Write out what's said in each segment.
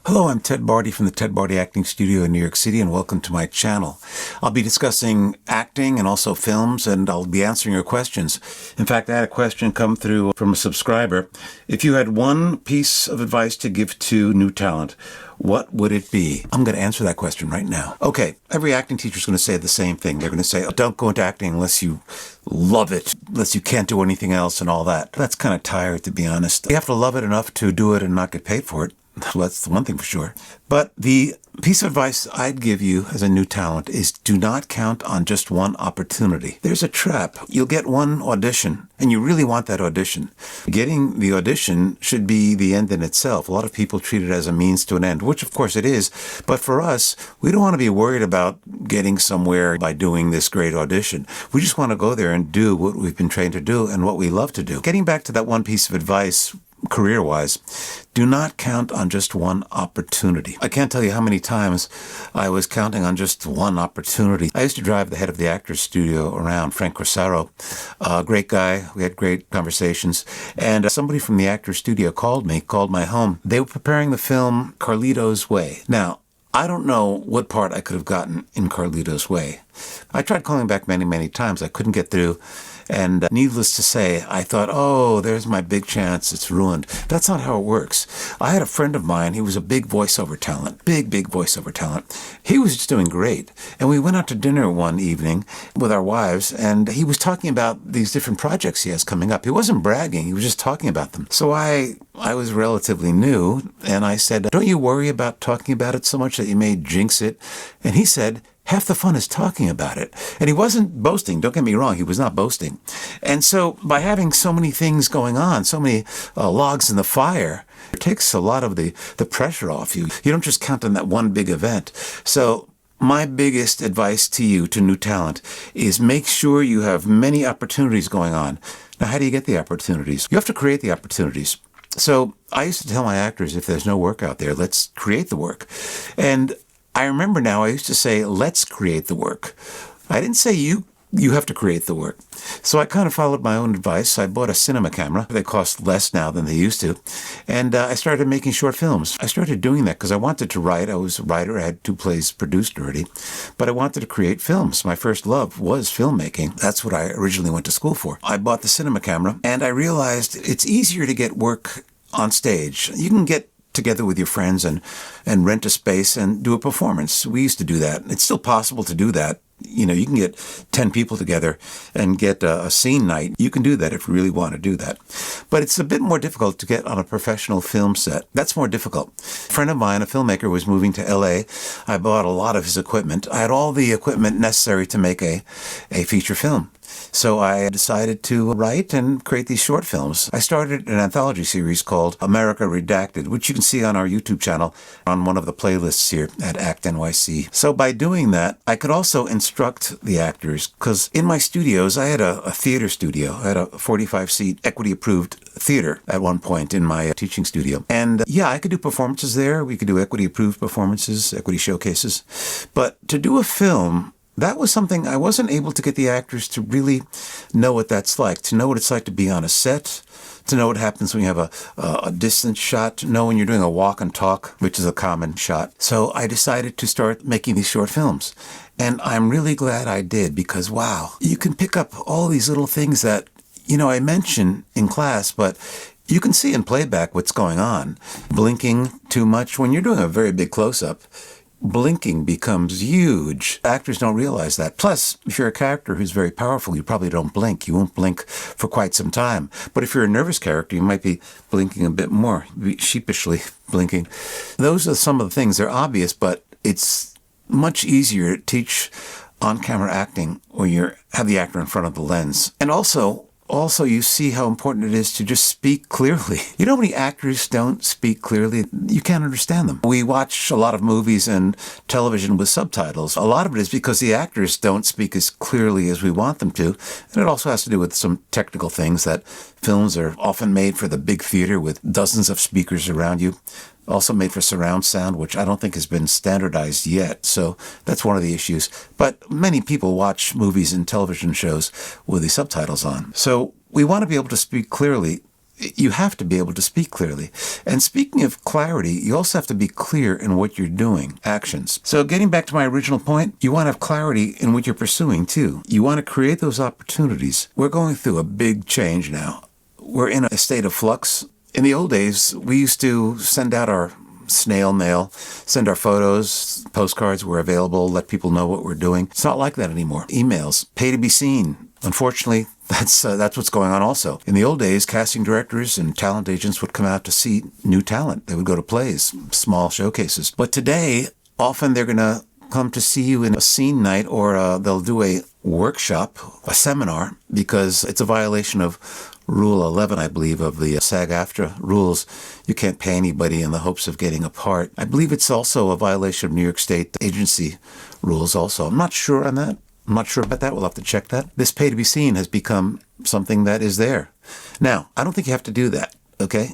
Hello, I'm Ted Barty from the Ted Barty Acting Studio in New York City, and welcome to my channel. I'll be discussing acting and also films, and I'll be answering your questions. In fact, I had a question come through from a subscriber. If you had one piece of advice to give to new talent, what would it be? I'm going to answer that question right now. Okay, every acting teacher is going to say the same thing. They're going to say, don't go into acting unless you love it, unless you can't do anything else and all that. That's kind of tired, to be honest. You have to love it enough to do it and not get paid for it. Well, that's the one thing for sure. But the piece of advice I'd give you as a new talent is do not count on just one opportunity. There's a trap. You'll get one audition, and you really want that audition. Getting the audition should be the end in itself. A lot of people treat it as a means to an end, which of course it is. But for us, we don't want to be worried about getting somewhere by doing this great audition. We just want to go there and do what we've been trained to do and what we love to do. Getting back to that one piece of advice, career-wise, do not count on just one opportunity. I can't tell you how many times I was counting on just one opportunity. I used to drive the head of the Actors Studio around, Frank Corsaro, a great guy. We had great conversations. And somebody from the Actors Studio called my home. They were preparing the film Carlito's Way. Now, I don't know what part I could have gotten in Carlito's Way. I tried calling back many, many times. I couldn't get through. And needless to say, I thought, oh, there's my big chance. It's ruined. That's not how it works. I had a friend of mine. He was a big voiceover talent, big voiceover talent. He was just doing great. And we went out to dinner one evening with our wives, and he was talking about these different projects he has coming up. He wasn't bragging. He was just talking about them. So I was relatively new, and I said, don't you worry about talking about it so much that you may jinx it? And he said, half the fun is talking about it. And he wasn't boasting. Don't get me wrong. He was not boasting. And so by having so many things going on, so many logs in the fire, it takes a lot of the pressure off you. You don't just count on that one big event. So my biggest advice to you, to new talent, is make sure you have many opportunities going on. Now, how do you get the opportunities? You have to create the opportunities. So I used to tell my actors, if there's no work out there, let's create the work. And I remember now I used to say, let's create the work. I didn't say you have to create the work. So I kind of followed my own advice. I bought a cinema camera. They cost less now than they used to. And I started making short films. I started doing that because I wanted to write. I was a writer. I had 2 plays produced already. But I wanted to create films. My first love was filmmaking. That's what I originally went to school for. I bought the cinema camera, and I realized it's easier to get work on stage. You can get together with your friends and rent a space and do a performance. We used to do that. It's still possible to do that. You know, you can get 10 people together and get a scene night. You can do that if you really want to do that. But it's a bit more difficult to get on a professional film set. That's more difficult. A friend of mine, a filmmaker, was moving to LA. I bought a lot of his equipment. I had all the equipment necessary to make a feature film. So I decided to write and create these short films. I started an anthology series called America Redacted, which you can see on our YouTube channel on one of the playlists here at ACT NYC. So by doing that, I could also instruct the actors, because in my studios, I had a theater studio. I had a 45-seat equity-approved theater at one point in my teaching studio. And yeah, I could do performances there. We could do equity-approved performances, equity showcases. But to do a film, that was something I wasn't able to get the actors to really know what that's like, to know what it's like to be on a set, to know what happens when you have a distance shot, to know when you're doing a walk and talk, which is a common shot. So I decided to start making these short films. And I'm really glad I did, because, wow, you can pick up all these little things that, you know, I mention in class, but you can see in playback what's going on. Blinking too much when you're doing a very big close-up, blinking becomes huge. Actors don't realize that. Plus, if you're a character who's very powerful, you probably don't blink. You won't blink for quite some time. But if you're a nervous character, you might be blinking a bit more, sheepishly blinking. Those are some of the things. They're obvious, but it's much easier to teach on-camera acting when you have the actor in front of the lens. And also, you see how important it is to just speak clearly. You know how many actors don't speak clearly? You can't understand them. We watch a lot of movies and television with subtitles. A lot of it is because the actors don't speak as clearly as we want them to. And it also has to do with some technical things, that films are often made for the big theater with dozens of speakers around you. Also made for surround sound, which I don't think has been standardized yet. So that's one of the issues. But many people watch movies and television shows with the subtitles on. So we want to be able to speak clearly you have to be able to speak clearly. And speaking of clarity, you also have to be clear in what you're doing, actions. So getting back to my original point, you want to have clarity in what you're pursuing too. You want to create those opportunities. We're going through a big change now. We're in a state of flux. In the old days, we used to send out our snail mail, send our photos, postcards were available, let people know what we're doing. It's not like that anymore. Emails, pay to be seen. Unfortunately, that's what's going on also. In the old days, casting directors and talent agents would come out to see new talent. They would go to plays, small showcases. But today, often they're going to come to see you in a scene night, or they'll do a workshop, a seminar, because it's a violation of Rule 11, I believe, of the SAG-AFTRA rules. You can't pay anybody in the hopes of getting a part. I believe it's also a violation of New York State agency rules also. I'm not sure on that. I'm not sure about that. We'll have to check that. This pay to be seen has become something that is there. Now, I don't think you have to do that, okay?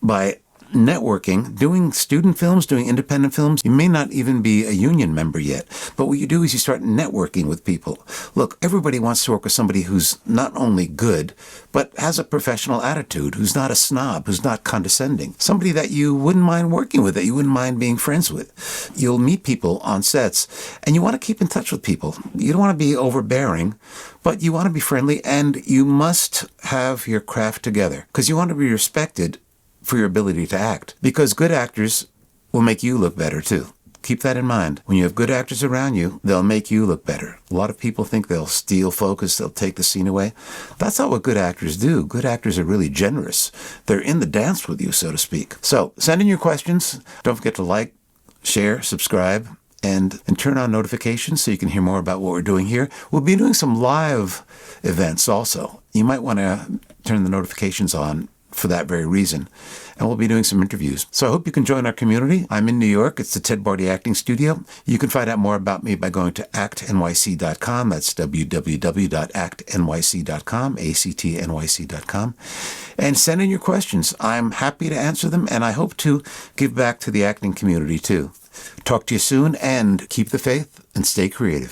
By networking, doing student films, doing independent films, you may not even be a union member yet. But what you do is you start networking with people. Look, everybody wants to work with somebody who's not only good, but has a professional attitude, who's not a snob, who's not condescending. Somebody that you wouldn't mind working with, that you wouldn't mind being friends with. You'll meet people on sets, and you want to keep in touch with people. You don't want to be overbearing, but you want to be friendly, and you must have your craft together, because you want to be respected for your ability to act. Because good actors will make you look better too. Keep that in mind. When you have good actors around you, they'll make you look better. A lot of people think they'll steal focus, they'll take the scene away. That's not what good actors do. Good actors are really generous. They're in the dance with you, so to speak. So send in your questions. Don't forget to like, share, subscribe, and turn on notifications so you can hear more about what we're doing here. We'll be doing some live events also. You might want to turn the notifications on for that very reason. And we'll be doing some interviews. So I hope you can join our community. I'm in New York. It's the Ted Barty Acting Studio. You can find out more about me by going to actnyc.com. That's www.actnyc.com, actnyc.com. And send in your questions. I'm happy to answer them, and I hope to give back to the acting community too. Talk to you soon, and keep the faith and stay creative.